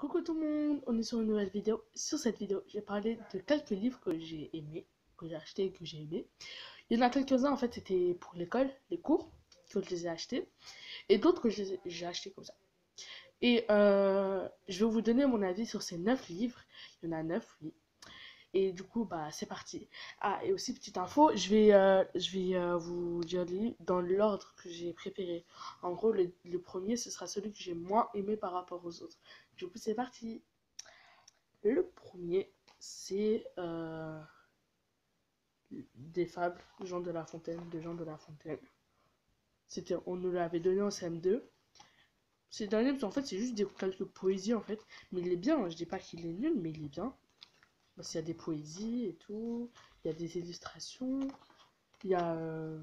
Coucou tout le monde, on est sur une nouvelle vidéo. Sur cette vidéo, je vais parler de quelques livres que j'ai aimés, que j'ai achetés et que j'ai aimés. Il y en a quelques-uns, en fait, c'était pour l'école, les cours, que je les ai achetés, et d'autres que j'ai achetés comme ça. Et je vais vous donner mon avis sur ces 9 livres. Il y en a 9, oui. Et du coup, bah, c'est parti. Ah, et aussi, petite info, je vais vous dire les livres dans l'ordre que j'ai préféré. En gros, le premier, ce sera celui que j'ai moins aimé par rapport aux autres. Du coup, c'est parti. Le premier, c'est des fables, Jean de La Fontaine, de Jean de La Fontaine. On nous l'avait donné en CM2. C'est dernier, en fait, c'est juste quelques poésies, en fait. Mais il est bien, je dis pas qu'il est nul, mais il est bien. Parce qu'il y a des poésies et tout, il y a des illustrations, il y a, euh,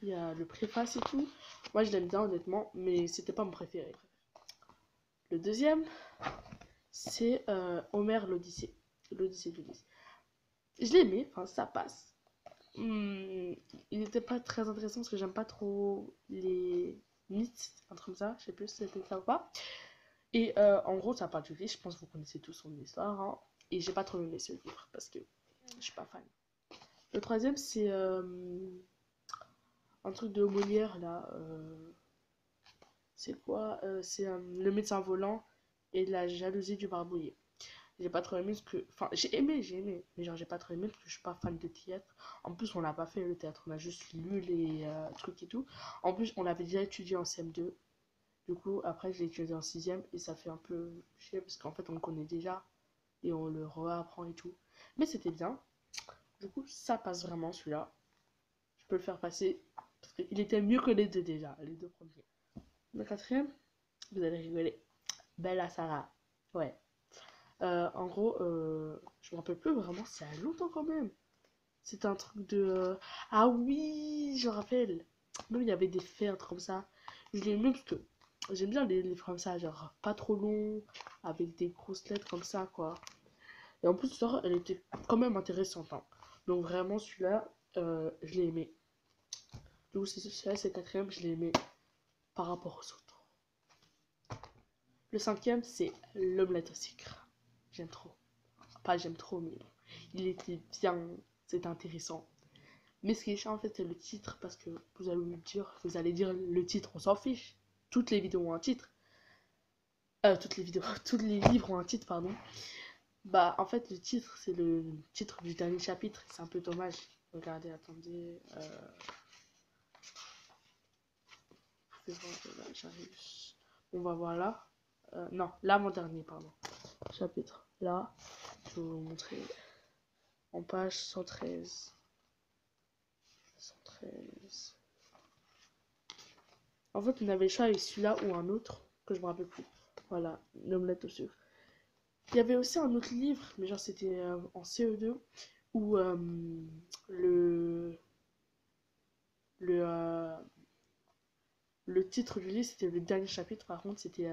il y a le préface et tout. Moi, je l'aime bien, honnêtement, mais c'était pas mon préféré. Le deuxième, c'est Homère l'Odyssée. L'Odyssée d'Ulysse. Je l'ai aimé, enfin, ça passe. Il n'était pas très intéressant parce que j'aime pas trop les mythes, un truc comme ça, je sais plus si c'était ça ou pas. Et en gros, ça parle du riche, je pense que vous connaissez tous son histoire. Hein. Et j'ai pas trop aimé ce livre parce que je suis pas fan. Le troisième, c'est un truc de Molière là. C'est quoi C'est Le médecin volant et la jalousie du barbouillé. J'ai pas trop aimé parce que. Enfin, j'ai aimé. Mais genre, j'ai pas trop aimé parce que je suis pas fan de théâtre. En plus, on l'a pas fait le théâtre, on a juste lu les trucs et tout. En plus, on l'avait déjà étudié en CM2. Du coup, après, je l'ai étudié en 6ème et ça fait un peu chier parce qu'en fait, on le connaît déjà et on le réapprend et tout. Mais c'était bien. Du coup, ça passe vraiment celui-là. Je peux le faire passer parce qu'il était mieux que les deux déjà, les deux premiers. Le quatrième, vous allez rigoler. Bella Sarah. Ouais. En gros, je me rappelle plus vraiment, c'est à longtemps quand même. C'était un truc de. Ah oui, je me rappelle. Même il y avait des faits, comme ça. Je l'ai aimé parce que j'aime bien les livres comme ça, genre pas trop long, avec des grosses lettres comme ça, quoi. Et en plus, ça, elle était quand même intéressante. Hein. Donc vraiment, celui-là, je l'ai aimé. Du coup, celui-là, c'est le quatrième, je l'ai aimé par rapport aux autres. Le cinquième, c'est L'omelette au sucre. J'aime trop. Pas j'aime trop, mais il était bien, c'est intéressant. Mais ce qui est chiant en fait c'est le titre parce que vous allez dire le titre, on s'en fiche. Toutes les vidéos ont un titre. Toutes les vidéos, tous les livres ont un titre, pardon. Bah en fait le titre c'est le titre du dernier chapitre, c'est un peu dommage. Regardez, attendez. Là, j'arrive. On va voir là. Non, là mon dernier, pardon. Chapitre. Là, je vais vous montrer en page 113. 113. En fait, on avait le choix avec celui-là ou un autre, que je me rappelle plus. Voilà, l'omelette au sucre. Il y avait aussi un autre livre, mais genre c'était en CE2, où le, le, euh, le titre du livre, c'était le dernier chapitre, par contre, c'était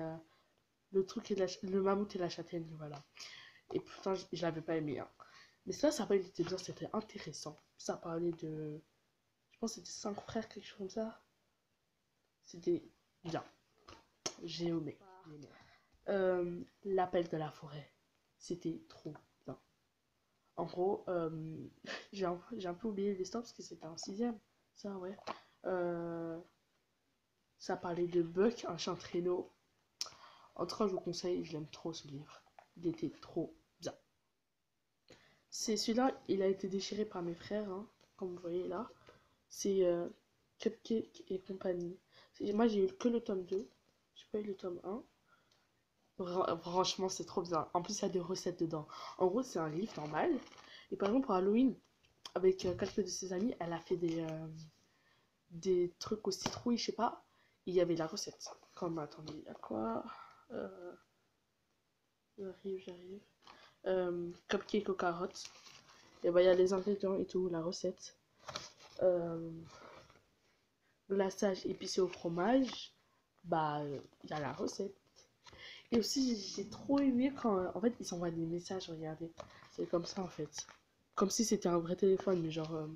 le truc et le mammouth et la châtaigne, voilà. Et pourtant, je l'avais pas aimé. Hein. Mais ça parlait était bien, c'était intéressant. Ça parlait de. Je pense que c'était 5 frères, quelque chose comme ça. C'était bien. J'ai aimé. L'appel de la forêt. C'était trop bien. En gros, j'ai un peu oublié l'histoire parce que c'était en 6ème. Ça, ouais. Euh, Ça parlait de Buck, un chien traîneau. En tout cas, je vous conseille, je l'aime trop ce livre. Il était trop bien. C'est celui-là, il a été déchiré par mes frères, hein, comme vous voyez là. C'est Cupcake et compagnie. Moi, j'ai eu que le tome 2. J'ai pas eu le tome 1. Franchement, c'est trop bien. En plus, il y a des recettes dedans. En gros, c'est un livre normal. Et par exemple, pour Halloween, avec quelques de ses amis, elle a fait des trucs aux citrouilles, je sais pas. Il y avait la recette. Comme, attendez, il y a quoi euh, J'arrive. Cupcake aux carottes. Et bah, il y a les ingrédients et tout, la recette. Euh, Glaçage épicé au fromage. Bah, il y a la recette. Et aussi, j'ai trop aimé quand, en fait, ils s'envoient des messages, regardez. C'est comme ça, en fait. Comme si c'était un vrai téléphone, mais genre,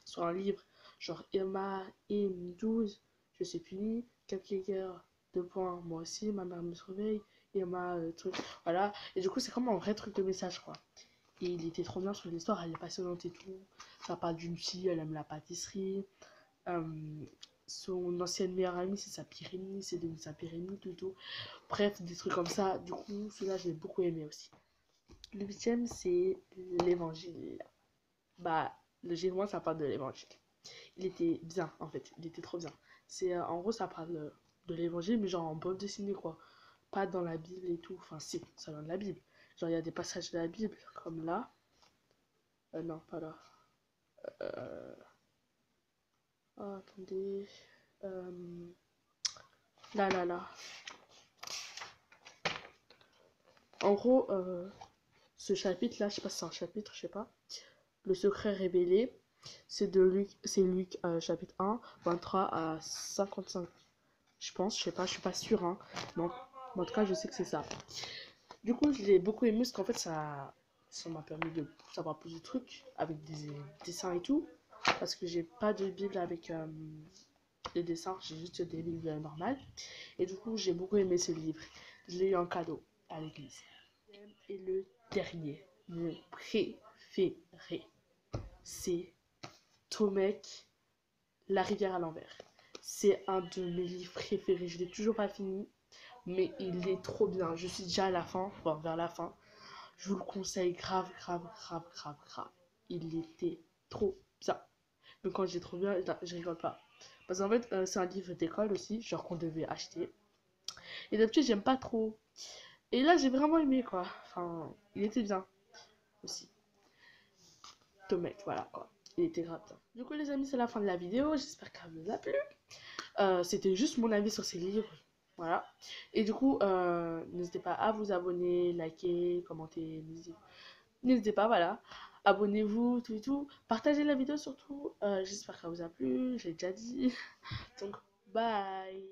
sur un livre. Genre, Emma, M12, je sais plus, Cupcaker deux points, moi aussi, ma mère me surveille, et ma truc, voilà. Et du coup, c'est comme un vrai truc de message, quoi. Et il était trop bien sur l'histoire, elle est passionnante et tout. Ça parle d'une fille, elle aime la pâtisserie. Euh, Son ancienne meilleure amie, c'est sa pire ennemie, c'est devenu sa pire ennemie, tout, tout. Bref, des trucs comme ça. Du coup, celui-là, je l'ai beaucoup aimé aussi. Le huitième, c'est l'évangile. Bah, logiquement, ça parle de l'évangile. Il était bien, en fait. Il était trop bien. En gros, ça parle de l'évangile, mais genre en bande dessinée, quoi. Pas dans la Bible et tout. Enfin, si, ça vient de la Bible. Genre, il y a des passages de la Bible, comme là. Non, pas là. Euh... Oh, attendez. Euh... Là, là, là. En gros, ce chapitre-là, je sais pas si c'est un chapitre, je sais pas. Le secret révélé, c'est Luc chapitre 1, 23 à 55. Je pense, je sais pas, je suis pas sûre, hein. Mais en tout cas, je sais que c'est ça. Du coup, je l'ai beaucoup aimé parce qu'en fait, ça m'a permis de savoir plus de trucs avec des dessins et tout. Parce que j'ai pas de Bible avec des dessins, j'ai juste des Bibles normales. Et du coup, j'ai beaucoup aimé ce livre. Je l'ai eu en cadeau à l'église. Et le dernier, mon préféré, c'est Tomek, La rivière à l'envers. C'est un de mes livres préférés. Je l'ai toujours pas fini, mais il est trop bien. Je suis déjà à la fin, voire vers la fin. Je vous le conseille grave, grave, grave, grave, grave. Il était trop bien. Mais quand je dis trop bien, je rigole pas. Parce qu'en fait, c'est un livre d'école aussi, genre qu'on devait acheter. Et d'habitude, j'aime pas trop. Et là, j'ai vraiment aimé, quoi. Enfin, il était bien aussi. Tomek, voilà, quoi. Il était grave bien. Du coup, les amis, c'est la fin de la vidéo. J'espère qu'elle vous a plu. C'était juste mon avis sur ces livres. Voilà. Et du coup, n'hésitez pas à vous abonner, liker, commenter. N'hésitez pas, voilà. Abonnez-vous, tout et tout. Partagez la vidéo surtout. J'espère qu'elle vous a plu. J'ai déjà dit. Donc, bye.